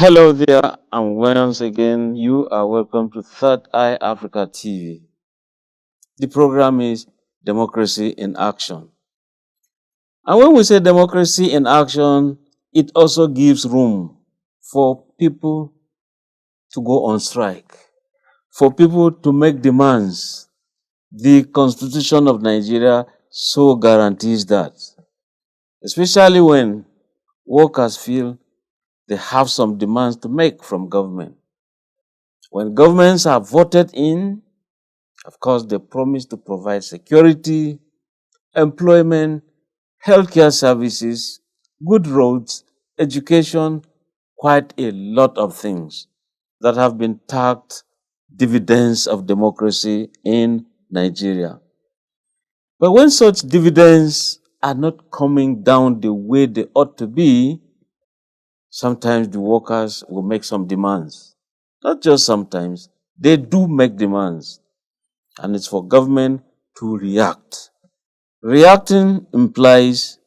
Hello there, and once again, you are welcome to Third Eye Africa TV. The program is Democracy in Action. And when we say democracy in action, it also gives room for people to go on strike, for people to make demands. The Constitution of Nigeria so guarantees that, especially when workers feel they have some demands to make from government. When governments are voted in, of course, they promise to provide security, employment, healthcare services, good roads, education, quite a lot of things that have been tagged dividends of democracy in Nigeria. But when such dividends are not coming down the way they ought to be, sometimes the workers will make some demands. Not just sometimes, they do make demands. And it's for government to react. Reacting implies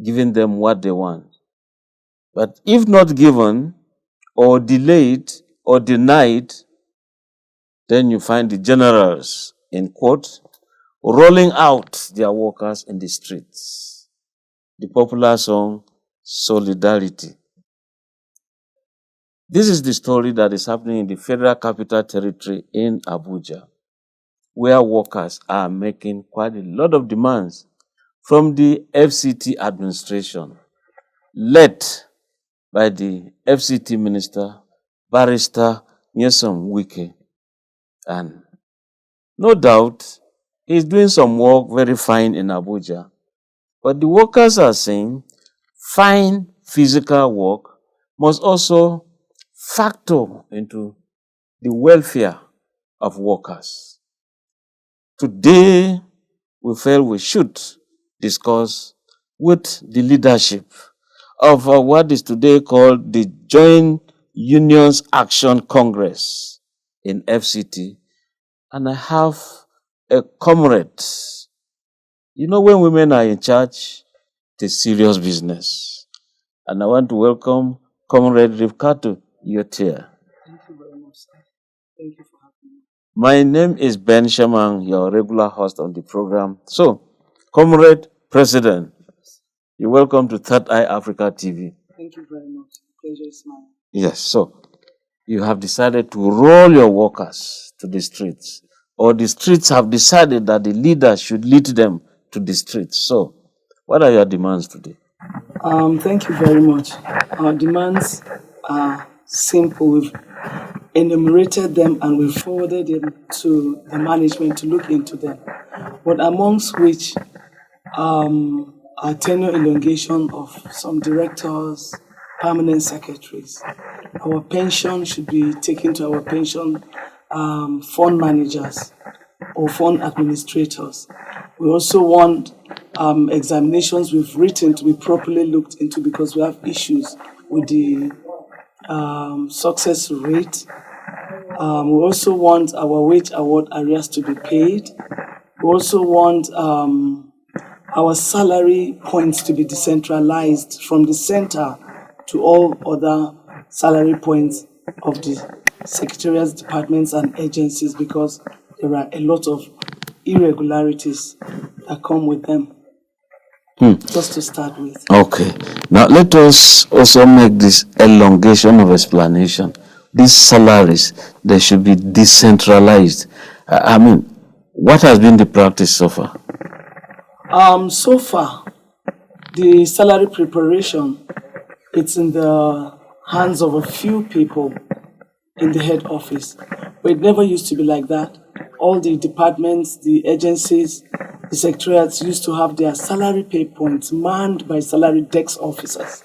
giving them what they want. But if not given, or delayed, or denied, then you find the generals, in quote, rolling out their workers in the streets. The popular song, Solidarity. This is the story that is happening in the Federal Capital Territory in Abuja, where workers are making quite a lot of demands from the FCT administration, led by the FCT minister, Barrister Nyesom Wike. And no doubt, he's doing some work very fine in Abuja. But the workers are saying fine physical work must also factor into the welfare of workers. Today, we felt we should discuss with the leadership of what is today called the Joint Unions Action Congress in FCT. And I have a comrade. You know, when women are in charge, it's serious business. And I want to welcome Comrade Rifkatu, Iortyeri. Thank you very much, sir. Thank you for having me. My name is Ben Shaman, your regular host on the program. So, Comrade President, you're welcome to Third Eye Africa TV. Thank you very much. Pleasure is mine. Yes, so you have decided to roll your workers to the streets, or the streets have decided that the leaders should lead them to the streets. So, what are your demands today? Thank you very much. Our demands are simple. We've enumerated them and we've forwarded them to the management to look into them. But amongst which are tenure elongation of some directors, permanent secretaries. Our pension should be taken to our pension fund managers or fund administrators. We also want examinations we've written to be properly looked into because we have issues with the success rate. We also want our wage award arrears to be paid. We also want our salary points to be decentralized from the center to all other salary points of the secretariats, departments, and agencies because there are a lot of irregularities that come with them. Just to start with. Okay. Now let us also make this elongation of explanation. These salaries, they should be decentralized. What has been the practice so far? So far, the salary preparation, it's in the hands of a few people in the head office. But it never used to be like that. All the departments, the agencies, the secretariats used to have their salary pay points manned by salary desk officers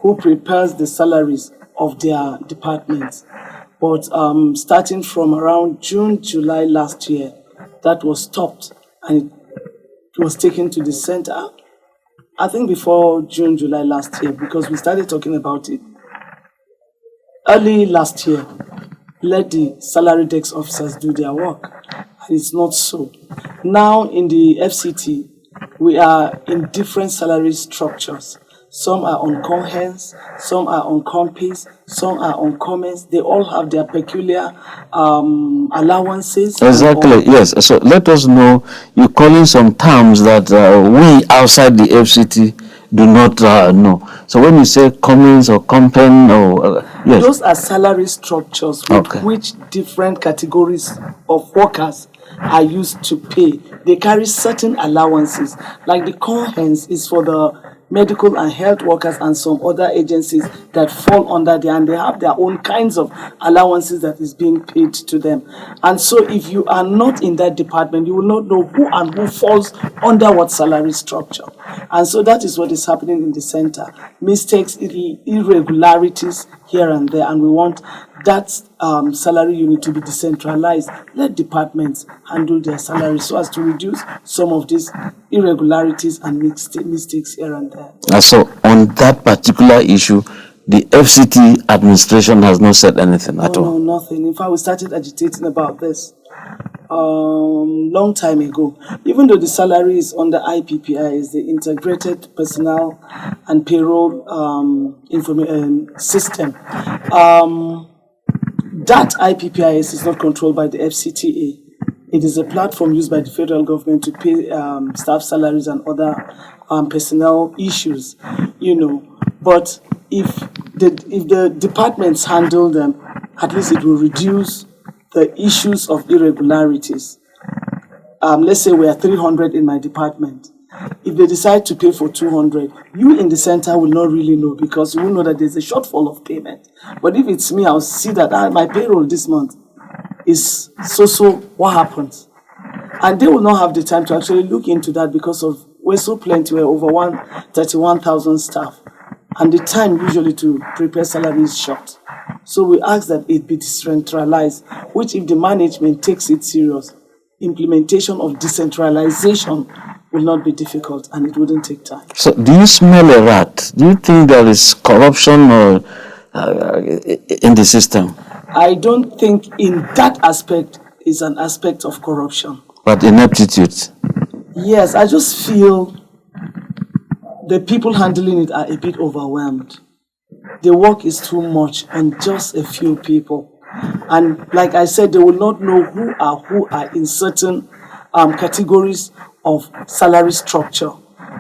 who prepares the salaries of their departments. But starting from around June, July last year, that was stopped and it was taken to the center. I think before June, July last year, because we started talking about it early last year. Let the salary desk officers do their work. And it's not so. Now in the FCT, we are in different salary structures. some are on Cohens, some are on Compass, some are on Comments. They all have their peculiar allowances. Exactly, yes. So let us know, you're calling some terms that we outside the FCT do not know. So when you say Cummins or Compen or yes, those are salary structures with which different categories of workers are used to pay. They carry certain allowances. Like the Cohens is for the medical and health workers and some other agencies that fall under there, and they have their own kinds of allowances that is being paid to them. And so if you are not in that department, you will not know who and who falls under what salary structure. And so that is what is happening in the center. Mistakes, irregularities here and there, and we want that salary unit to be decentralized. Let departments handle their salaries so as to reduce some of these irregularities and mistakes here and there. So on that particular issue, the FCT administration has not said anything at all? No, nothing. In fact, we started agitating about this long time ago. Even though the salary is under IPPI, is the Integrated Personnel and Payroll System. That IPPIS is not controlled by the FCTA. It is a platform used by the federal government to pay staff salaries and other personnel issues, But if the departments handle them, at least it will reduce the issues of irregularities. Let's say we are 300 in my department. If they decide to pay for 200, you in the center will not really know, because you will know that there's a shortfall of payment. But if it's me, I'll see that my payroll this month is so, what happens? And they will not have the time to actually look into that, because we're so plenty, we're over 31,000 staff. And the time usually to prepare salary is short. So we ask that it be decentralized, which if the management takes it serious, implementation of decentralization will not be difficult and it wouldn't take time. So do you smell a rat? Do you think there is corruption in the system? I don't think in that aspect is an aspect of corruption. But ineptitude? Yes, I just feel the people handling it are a bit overwhelmed. The work is too much on just a few people. And like I said, they will not know who are in certain categories of salary structure.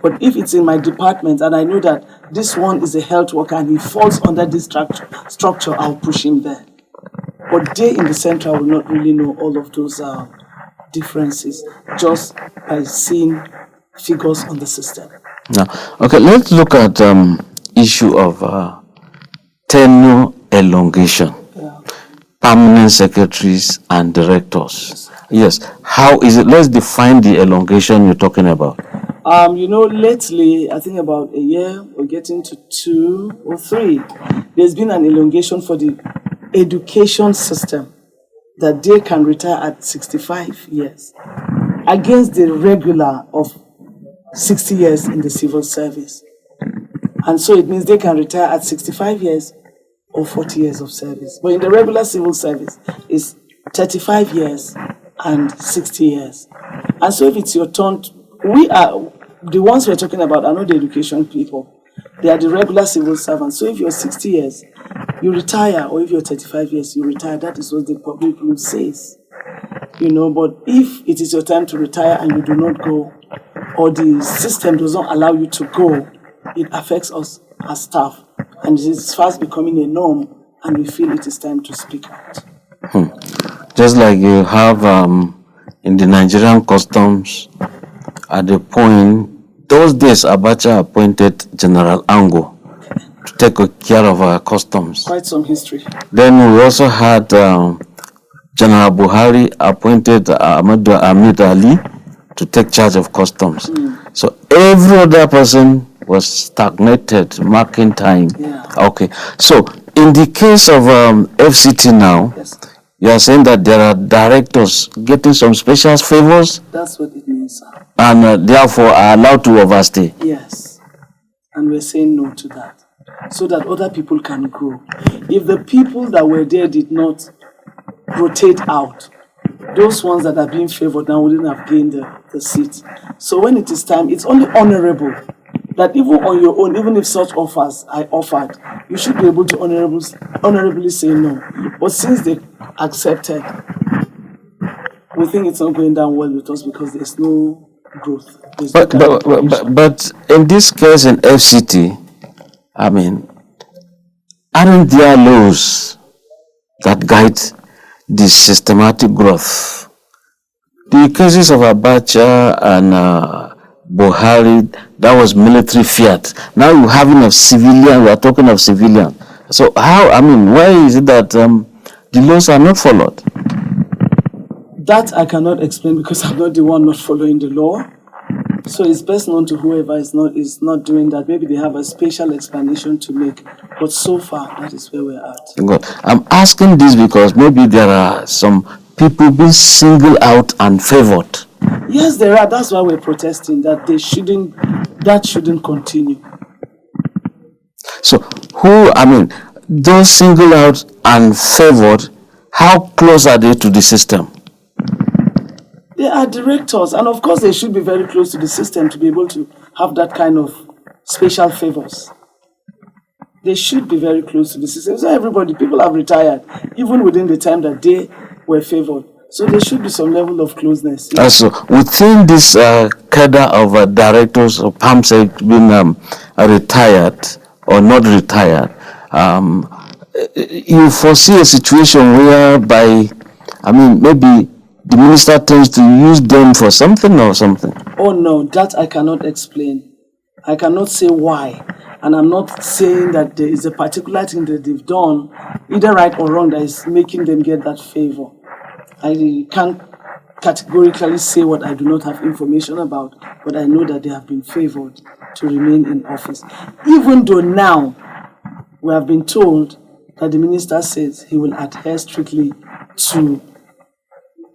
But if it's in my department and I know that this one is a health worker and he falls under this structure, I'll push him there. But they in the center will not really know all of those differences just by seeing figures on the system. Now, okay, let's look at issue of tenure elongation. Yeah. Permanent secretaries and directors. Yes. How is it? Let's define the elongation you're talking about. Lately, I think about a year, we're getting to 2 or 3. There's been an elongation for the education system that they can retire at 65 years against the regular of 60 years in the civil service. And so it means they can retire at 65 years or 40 years of service. But in the regular civil service, it's 35 years and 60 years. And so if it's your turn, the ones we're talking about are not the education people. They are the regular civil servants. So if you're 60 years, you retire, or if you're 35 years, you retire. That is what the public rule says. But if it is your time to retire and you do not go, or the system does not allow you to go, it affects us as staff. And it is fast becoming a norm, and we feel it is time to speak out. Just like you have in the Nigerian customs, at the point, those days Abacha appointed General Ango to take care of our customs. Quite some history. Then we also had General Buhari appointed Ahmed Ali to take charge of customs. So every other person was stagnated, marking time. Yeah. Okay. So in the case of FCT now, Yes. you are saying that there are directors getting some special favors? That's what it means, sir. And therefore are allowed to overstay? Yes. And we're saying no to that, so that other people can grow. If the people that were there did not rotate out, those ones that are being favored now wouldn't have gained the seat. So when it is time, it's only honorable that even on your own, even if such offers are offered, you should be able to honorably say no. But since they accepted, we think it's not going down well with us because there's no growth. There's no kind of progression. But in this case in FCT, I mean, aren't there laws that guide the systematic growth? The cases of Abacha and Buhari, that was military fiat. Now you're having a civilian, we are talking of civilian. So how, I mean, why is it that the laws are not followed? That I cannot explain because I'm not the one not following the law. So it's best known to whoever is not doing that. Maybe they have a special explanation to make. But so far, that is where we're at. God. I'm asking this because maybe there are some people being singled out and favored. Yes, there are. That's why we're protesting that that shouldn't continue. So those singled out and favored, how close are they to the system? They are directors, and of course they should be very close to the system to be able to have that kind of special favors. They should be very close to the system. So people have retired, even within the time that they were favored. So there should be some level of closeness. Yeah. So within this cadre of directors or PAMSEC being retired or not retired, you foresee a situation whereby, maybe the minister tends to use them for something or something? Oh no, that I cannot explain. I cannot say why. And I'm not saying that there is a particular thing that they've done, either right or wrong, that is making them get that favor. I can't categorically say what I do not have information about, but I know that they have been favored to remain in office. Even though now we have been told that the minister says he will adhere strictly to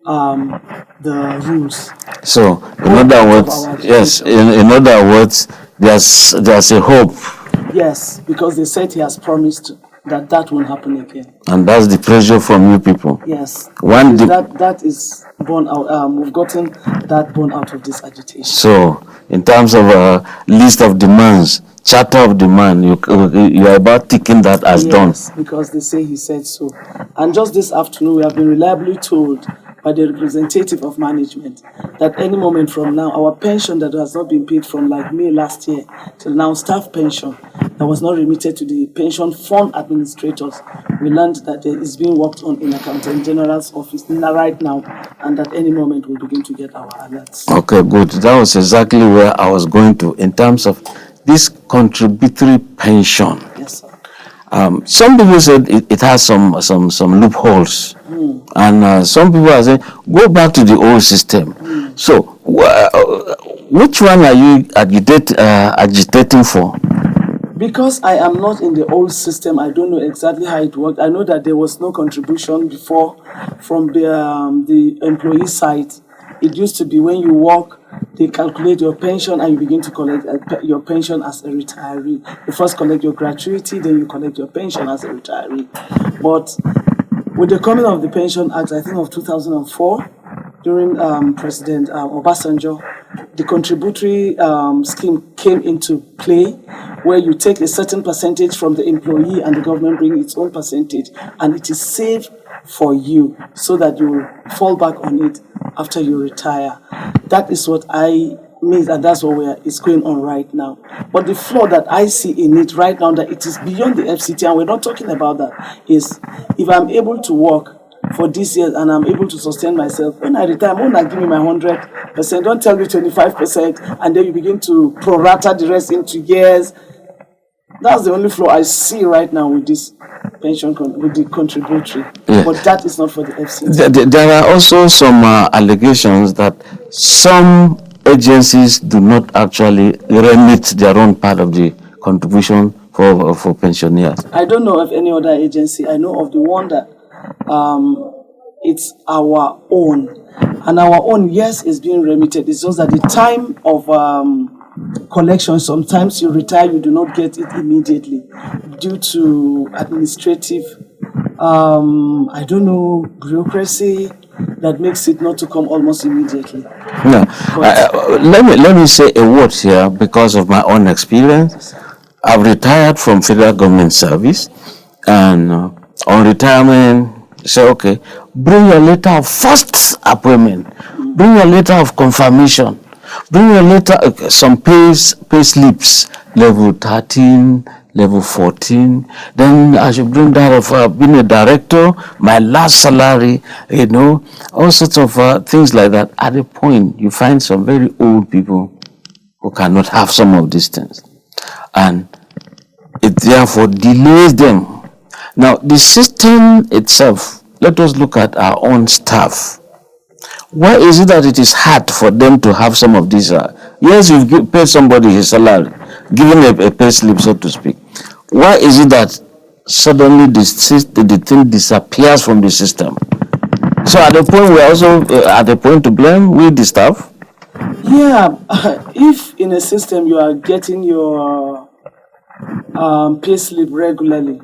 the rules. So, in other words, yes, in other words, there's a hope. Yes, because they said he has promised that won't happen again. And that's the pressure from you people. Yes. That is born out. We've gotten that born out of this agitation. So, in terms of a list of demands, charter of demand, you are about taking that as done. Yes, because they say he said so. And just this afternoon, we have been reliably told by the representative of management that any moment from now, our pension that has not been paid from like May last year till now, staff pension that was not remitted to the pension fund administrators, we learned that it is being worked on in Accountant General's office right now, and that any moment we'll begin to get our alerts. Okay, good. That was exactly where I was going to, in terms of this contributory pension. Yes, sir. Some people said it has some loopholes, and some people are saying go back to the old system. So, which one are you agitating for? Because I am not in the old system, I don't know exactly how it worked. I know that there was no contribution before from the employee side. It used to be when you work, they calculate your pension and you begin to collect your pension as a retiree. You first collect your gratuity, then you collect your pension as a retiree. But with the coming of the Pension Act, I think of 2004, during President Obasanjo, the contributory scheme came into play, where you take a certain percentage from the employee and the government bring its own percentage, and it is saved for you so that you will fall back on it after you retire. That is what I mean, and that's what is going on right now. But the flaw that I see in it right now, that it is beyond the FCT, and we're not talking about that, is if I'm able to work for this year and I'm able to sustain myself, when I retire, I'm not give me my 100%, don't tell me 25%, and then you begin to prorata the rest into years. That's the only flaw I see right now with this pension, with the contributory. Yeah. But that is not for the FCT. There are also some allegations that some agencies do not actually remit their own part of the contribution for pensioners. I don't know of any other agency. I know of the one that it's our own. And our own, yes, is being remitted. It's just at the time of collection, sometimes you retire, you do not get it immediately due to administrative, bureaucracy that makes it not to come almost immediately. No, But let me say a word here because of my own experience. I've retired from federal government service, and on retirement, say okay, bring your letter of first appointment, bring your letter of confirmation, bring your letter, some pay slips, level 13, level 14. Then I should bring that of being a director, my last salary, all sorts of things like that. At a point, you find some very old people who cannot have some of these things, and it therefore delays them. Now, the system itself, let us look at our own staff. Why is it that it is hard for them to have some of these? Yes, you've paid somebody his salary, given a pay slip, so to speak. Why is it that suddenly the thing disappears from the system? So at the point, we're also at the point to blame with the staff. yeah, if in a system you are getting your pay slip regularly,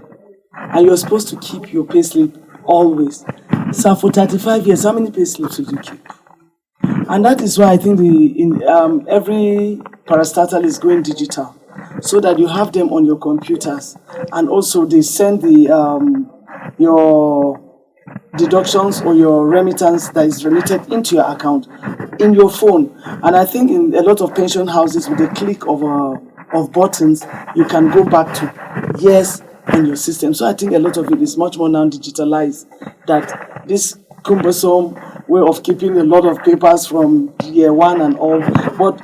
and you're supposed to keep your pay slip always. So for 35 years, how many pay slips did you keep? And that is why I think every parastatal is going digital, so that you have them on your computers, and also they send your deductions or your remittance that is remitted into your account in your phone. And I think in a lot of pension houses, with a click of buttons, you can go back to yes in your system. So I think a lot of it is much more now digitalized, that this cumbersome way of keeping a lot of papers from year one and all. But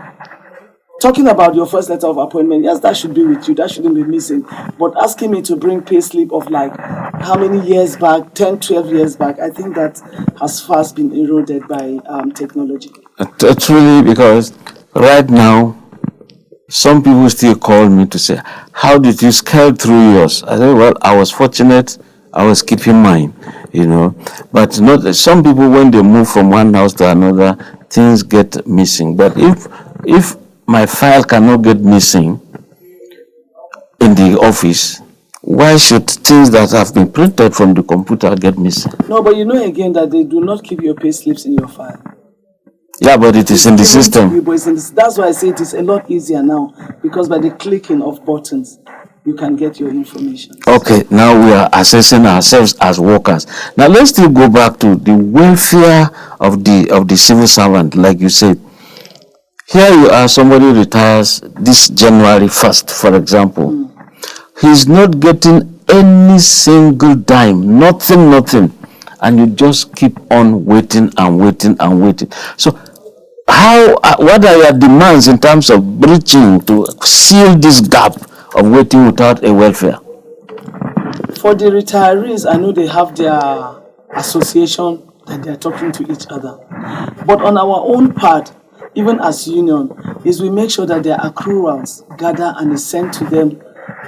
talking about your first letter of appointment, yes, that should be with you. That shouldn't be missing. But asking me to bring pay slip of like how many years back, 10, 12 years back, I think that has fast been eroded by technology. Truly, because right now, some people still call me to say, how did you scale through yours? I said, well, I was fortunate. I was keeping mine, But not some people, when they move from one house to another, things get missing. But if my file cannot get missing in the office, why should things that have been printed from the computer get missing? No, but you know again that they do not keep your pay slips in your file. Yeah, but it is in the system. That's why I say it is a lot easier now, because by the clicking of buttons, you can get your information. Okay, now we are assessing ourselves as workers. Now let's still go back to the welfare of the civil servant, like you said. Here you are, somebody retires this January 1st, for example. He's not getting any single dime, nothing. And you just keep on waiting and waiting and waiting. So what are your demands in terms of breaching to seal this gap of waiting without a welfare? For the retirees, I know they have their association that they are talking to each other. But on our own part, even as union, is we make sure that their accruals gather and is sent to them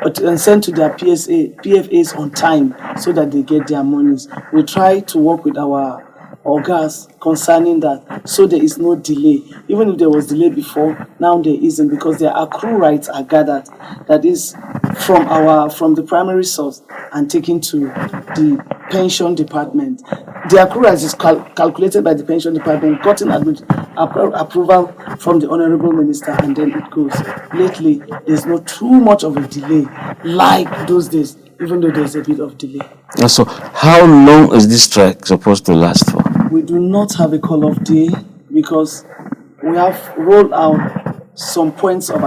and sent to their PFAs on time, so that they get their monies. We try to work with our organs concerning that, so there is no delay. Even if there was delay before, now there isn't, because their accrual rights are gathered, that is from the primary source and taken to the pension department. The accrual rights is calculated by the pension department, gotten approval from the honorable minister, and then it goes. Lately, there's not too much of a delay like those days, even though there's a bit of delay. So how long is this strike supposed to last for? We do not have a call of day, because we have rolled out some points of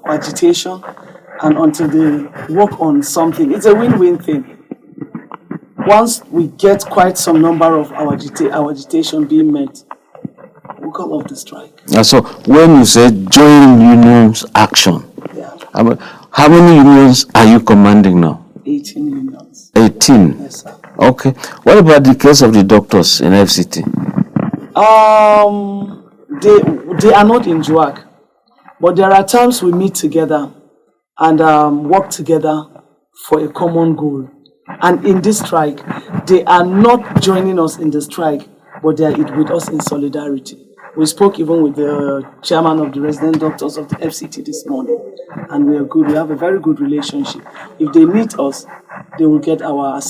agitation, and until they work on something, it's a win-win thing. Once we get quite some number of our agitation being met, we'll call off the strike. So when you say join unions action, Yeah. How many unions are you commanding now? 18 unions. 18? Yes, sir. Okay. What about the case of the doctors in FCT? They are not in JUAC, but there are times we meet together and work together for a common goal. And in this strike, they are not joining us in the strike, but they are with us in solidarity. We spoke even with the chairman of the resident doctors of the FCT this morning, and we are good. We have a very good relationship. If they need us, they will get our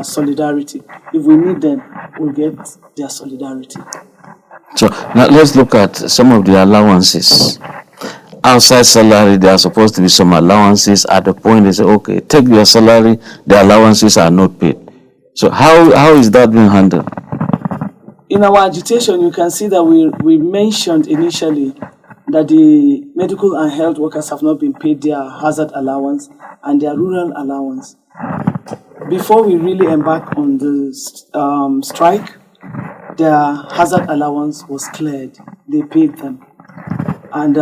solidarity. If we need them, we'll get their solidarity. So now let's look at some of the allowances. Outside salary, there are supposed to be some allowances. At the point they say, okay, take your salary, the allowances are not paid. So how is that being handled? In our agitation, you can see that we mentioned initially that the medical and health workers have not been paid their hazard allowance and their rural allowance. Before we really embarked on the strike, their hazard allowance was cleared. They paid them. And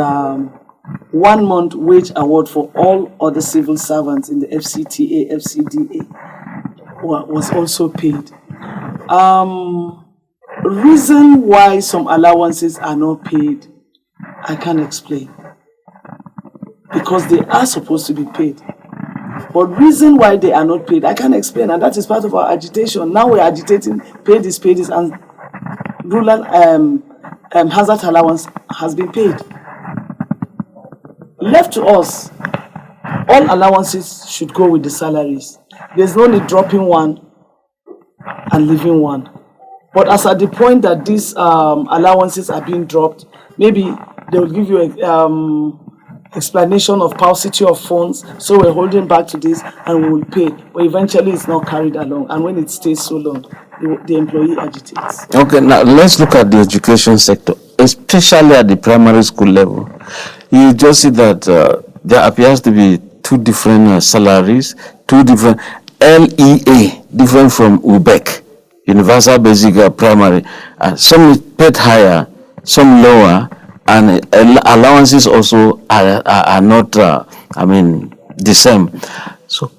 1 month wage award for all other civil servants in the FCTA, FCDA was also paid. Reason why some allowances are not paid, I can't explain. Because they are supposed to be paid. But reason why they are not paid, I can't explain, and that is part of our agitation. Now we're agitating, pay this, and rural hazard allowance has been paid. Left to us, all allowances should go with the salaries. There's no need dropping one and leaving one. But as at the point that these allowances are being dropped, maybe they will give you an explanation of paucity of funds, so we're holding back to this and we will pay. But eventually it's not carried along, and when it stays so long, the employee agitates. Okay, now let's look at the education sector, especially at the primary school level. You just see that there appears to be two different salaries, two different LEA, different from UBEC, Universal Basic Primary. Some is paid higher, some lower, and allowances also are not, the same. So,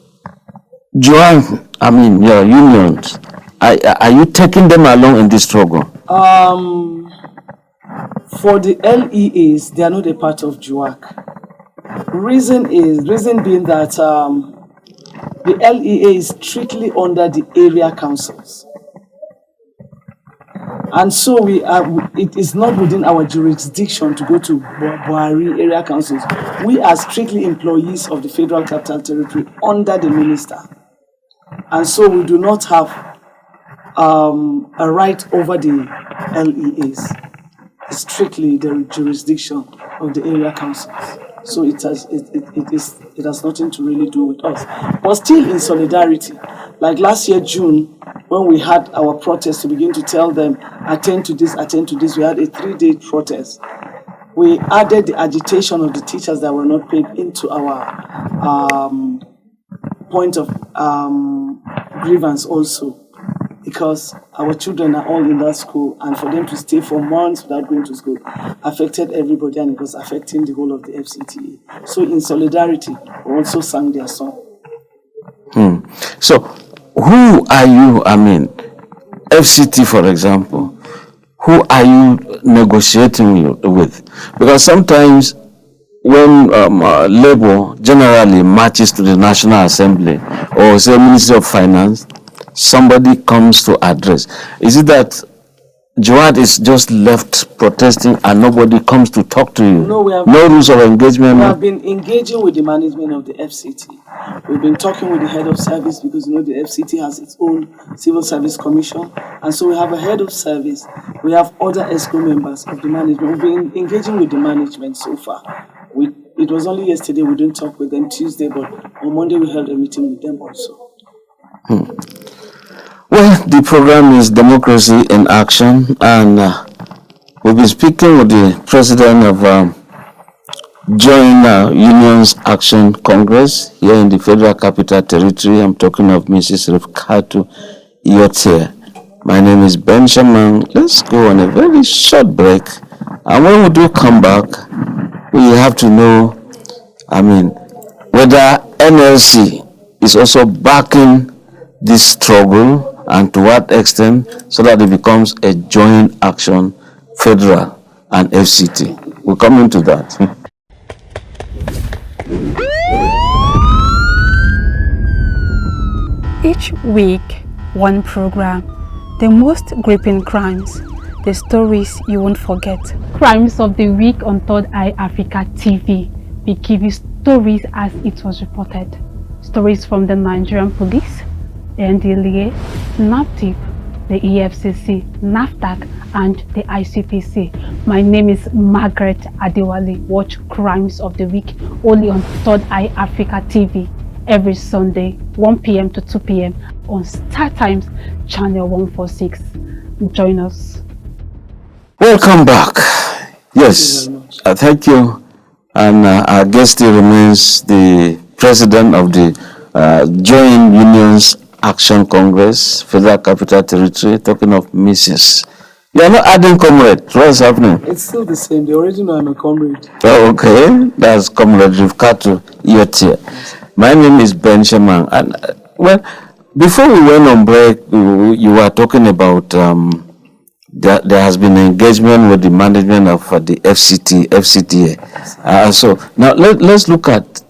Joanne, your unions, are you taking them along in this struggle? For the LEAs, they are not a part of JUAC. Reason being that the LEA is strictly under the area councils. And so it is not within our jurisdiction to go to Buhari area councils. We are strictly employees of the Federal Capital Territory under the minister. And so we do not have a right over the LEAs. It's strictly the jurisdiction of the area councils. So it has nothing to really do with us. But still in solidarity, like last year, June, when we had our protest to begin to tell them, attend to this, we had a 3-day protest. We added the agitation of the teachers that were not paid into our point of grievance also, because our children are all in that school, and for them to stay for months without going to school affected everybody, and it was affecting the whole of the FCTA. So in solidarity, we also sang their song. So who are you, FCT for example, who are you negotiating with? Because sometimes when Labour generally marches to the National Assembly or say Ministry of Finance, somebody comes to address. Is it that Jawad is just left protesting and nobody comes to talk to you? No, no rules of engagement. We have been engaging with the management of the FCT. We've been talking with the head of service, because the FCT has its own civil service commission, and so we have a head of service. We have other ESCO members of the management. We've been engaging with the management so far. It was only yesterday we didn't talk with them, Tuesday, but on Monday we held a meeting with them also. Well, the program is Democracy in Action, and we'll be speaking with the president of Joint Unions Action Congress here in the Federal Capital Territory. I'm talking of Mrs. Rifkatu Iortyeri. My name is Ben Shaman. Let's go on a very short break, and when we do come back, we have to know, whether NLC is also backing this struggle, and to what extent, so that it becomes a joint action, federal and FCT. We'll come into that. Each week, one program. The most gripping crimes. The stories you won't forget. Crimes of the week on Third Eye Africa TV. We give you stories as it was reported. Stories from the Nigerian police, NDLEA, NAPTIP, the EFCC, NAFDAC, and the ICPC. My name is Margaret Adewale. Watch Crimes of the Week only on Third Eye Africa TV every Sunday, 1 p.m. to 2 p.m. on Star Times Channel 146. Join us. Welcome back. Yes, thank you. And our guest still remains the president of the Joint Unions Action Congress, Federal Capital Territory, talking of Mrs. You are not adding comrade. What's happening? It's still the same. They already know I'm a comrade. Oh, okay. That's Comrade Rifkatu, Iortyeri. My name is Ben Shaman. And, well, before we went on break, you were talking about there has been engagement with the management of the FCTA. So now let's look at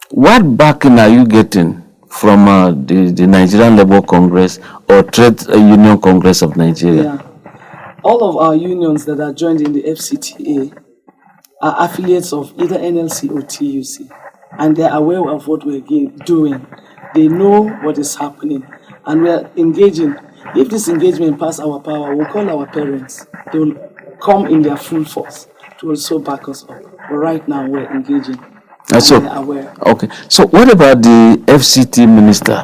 what backing are you getting from the Nigerian Labour Congress or Trade Union Congress of Nigeria? Yeah. All of our unions that are joined in the FCTA are affiliates of either NLC or TUC, and they're aware of what we're doing. They know what is happening, and we're engaging. If this engagement pass our power, we'll call our parents. They will come in their full force to also back us up. But right now, we're engaging. So, they're aware. Okay. So, what about the FCT minister?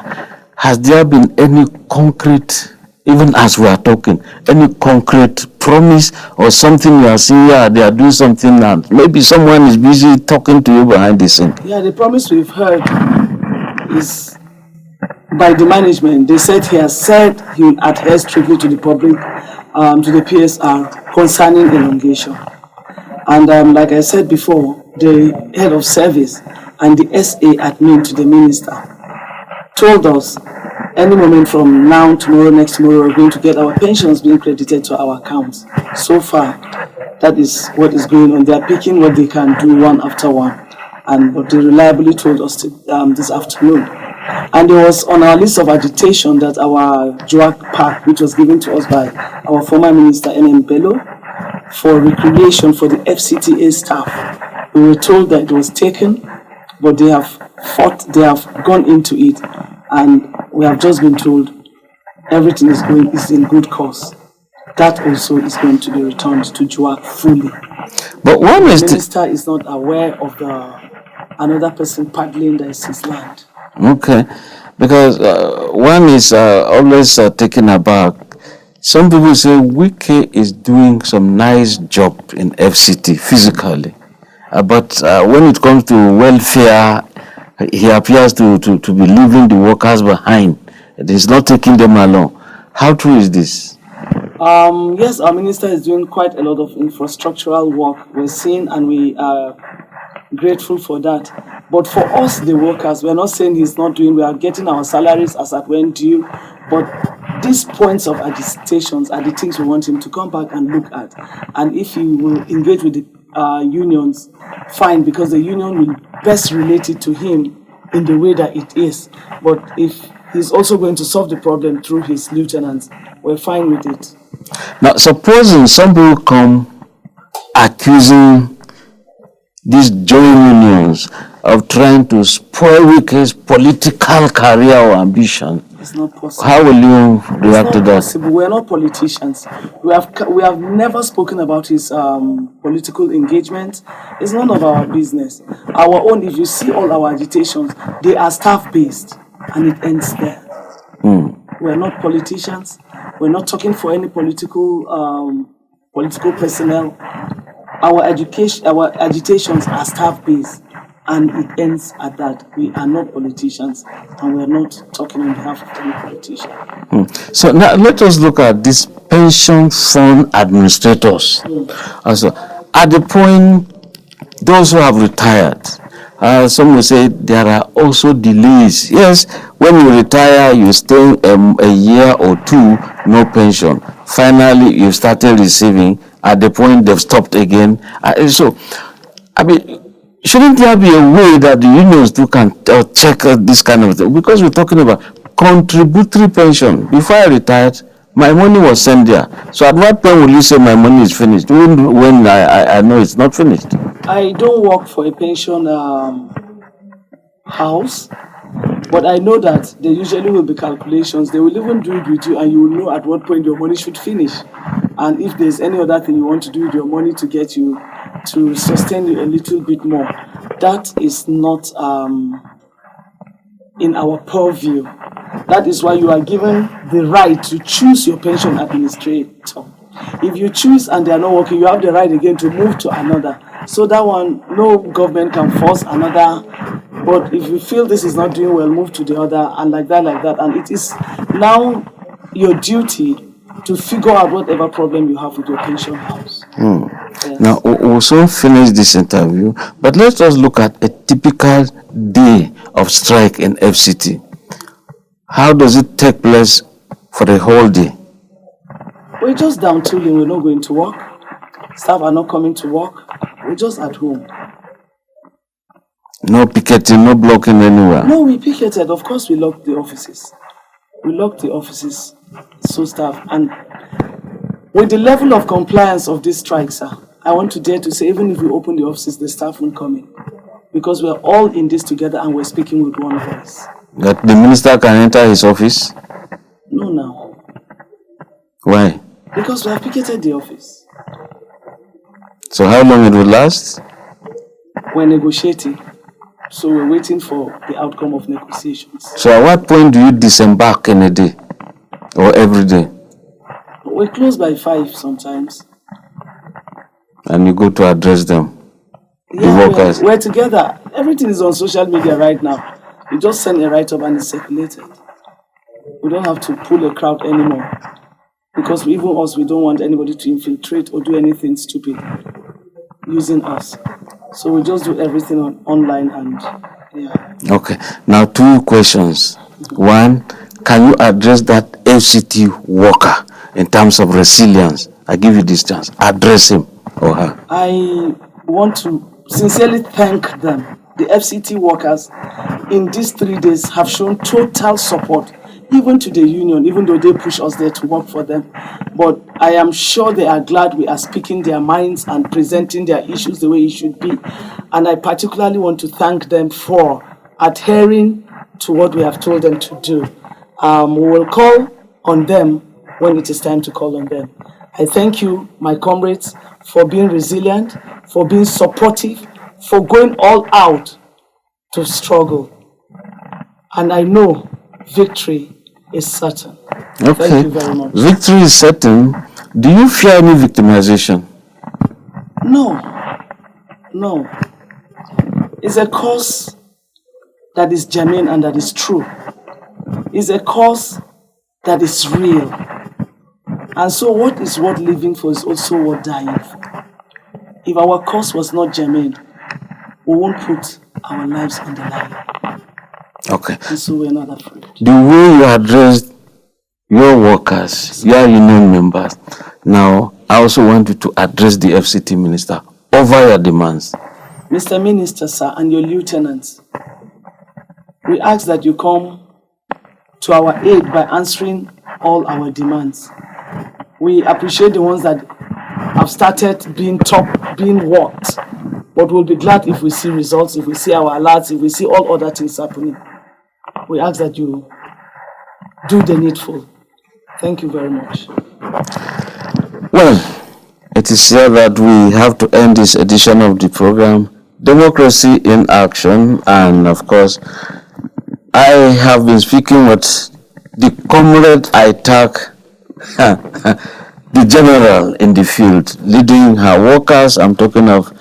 Has there been any concrete, even as we are talking, any concrete promise or something you are seeing? Yeah, they are doing something, and maybe someone is busy talking to you behind the scene. Yeah, the promise we've heard is by the management. They said he will adhere strictly to the public, to the PSR concerning elongation. And like I said before, the head of service and the SA admin to the minister told us any moment from now, tomorrow, next tomorrow, we're going to get our pensions being credited to our accounts. So far, that is what is going on. They're picking what they can do one after one. And what they reliably told us this afternoon. And it was on our list of agitation that our JUAC pack, which was given to us by our former minister, M.M. Bello, for recreation for the FCTA staff. We were told that it was taken, but they have gone into it, and we have just been told everything is in good course. That also is going to be returned to JUAC fully. But one is the minister is not aware of another person paddling that is his land. Okay, because one is always taken aback. Some people say Wike is doing some nice job in FCT physically, but when it comes to welfare, he appears to be leaving the workers behind. It is not taking them along. How true is this? Yes, our minister is doing quite a lot of infrastructural work. We're seeing, and we are grateful for that. But for us, the workers, we're not saying he's not doing. We are getting our salaries as at when due. But these points of agitations are the things we want him to come back and look at. And if he will engage with the unions, fine, because the union will best relate it to him in the way that it is. But if he's also going to solve the problem through his lieutenants, we're fine with it. Now, supposing some people come accusing these joint unions of trying to spoil Wike's political career or ambition, it's not possible. How will you react to that? Possible. We're not politicians. We have never spoken about his political engagement. It's none of our business. Our own, if you see all our agitations, they are staff-based, and it ends there. We're not politicians. We're not talking for any political personnel. Our agitations are staff-based, and it ends at that. We are not politicians, and we're not talking on behalf of any politician. So now let us look at these pension fund administrators. Also, at the point, those who have retired, some will say there are also delays. Yes, when you retire, you stay a year or two, no pension. Finally, you started receiving. At the point, they've stopped again. So, I mean, shouldn't there be a way that the unions too can check this kind of thing? Because we're talking about contributory pension. Before I retired, my money was sent there. So at what point will you say my money is finished? When I know it's not finished? I don't work for a pension house. But I know that there usually will be calculations. They will even do it with you, and you will know at what point your money should finish. And if there's any other thing you want to do with your money to get you, to sustain you a little bit more, that is not in our purview. That is why you are given the right to choose your pension administrator. If you choose and they are not working, you have the right again to move to another. So that one, no government can force another. But if you feel this is not doing well, move to the other, and like that. And it is now your duty to figure out whatever problem you have with your pension house. Yes. Now, we'll soon finish this interview, but let's just look at a typical day of strike in FCT. How does it take place for the whole day? We're just down tooling. We're not going to work. Staff are not coming to work. We're just at home. No picketing, no blocking anywhere? No, we picketed. Of course, we locked the offices. So staff. And with the level of compliance of this strike, sir, I want to dare to say, even if we open the offices, the staff won't come in. Because we're all in this together and we're speaking with one voice. That the minister can enter his office? No, now. Why? Because we have picketed the office. So how long it will last? We're negotiating. So we're waiting for the outcome of negotiations. So at what point do you disembark in a day? Or every day? We're closed by 5 sometimes. And you go to address them? Yeah, the workers? We're together. Everything is on social media right now. You just send a write-up and it's circulated. We don't have to pull a crowd anymore. Because even us, we don't want anybody to infiltrate or do anything stupid using us. So we just do everything online and yeah. Okay. Now 2 questions. One, can you address that FCT worker in terms of resilience? I give you this chance. Address him or her. I want to sincerely thank them. The FCT workers in these 3 days have shown total support, even to the union, even though they push us there to work for them. But I am sure they are glad we are speaking their minds and presenting their issues the way it should be. And I particularly want to thank them for adhering to what we have told them to do. We will call on them when it is time to call on them. I thank you, my comrades, for being resilient, for being supportive, for going all out to struggle. And I know victory is certain. Okay. Thank you very much. Victory is certain. Do you fear any victimization? No. It's a cause that is genuine and that is true. It's a cause that is real. And so what is worth living for is also worth dying for. If our cause was not genuine, we won't put our lives on the line. Okay. And so we're not afraid. The way you addressed your workers, your union members, now I also want you to address the FCT minister over your demands. Mr. Minister, sir, and your lieutenants, we ask that you come to our aid by answering all our demands. We appreciate the ones that have started being worked, but we'll be glad if we see results, if we see our alerts, if we see all other things happening. We ask that you do the needful. Thank you very much. Well, it is here that we have to end this edition of the program, Democracy in Action, and of course, I have been speaking with the comrade ITAC, the general in the field, leading her workers. I'm talking of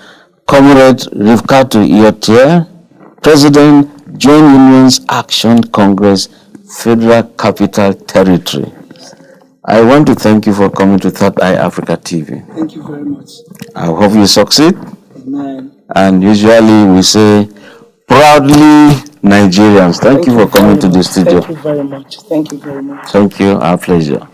Comrade Rifkatu Iortyeri, President, Joint Unions Action Congress, Federal Capital Territory. I want to thank you for coming to Third Eye Africa TV. Thank you very much. I hope you succeed. Amen. And usually we say, proudly Nigerians. Thank you for coming to the studio. Thank you very much. Thank you very much. Thank you. Our pleasure.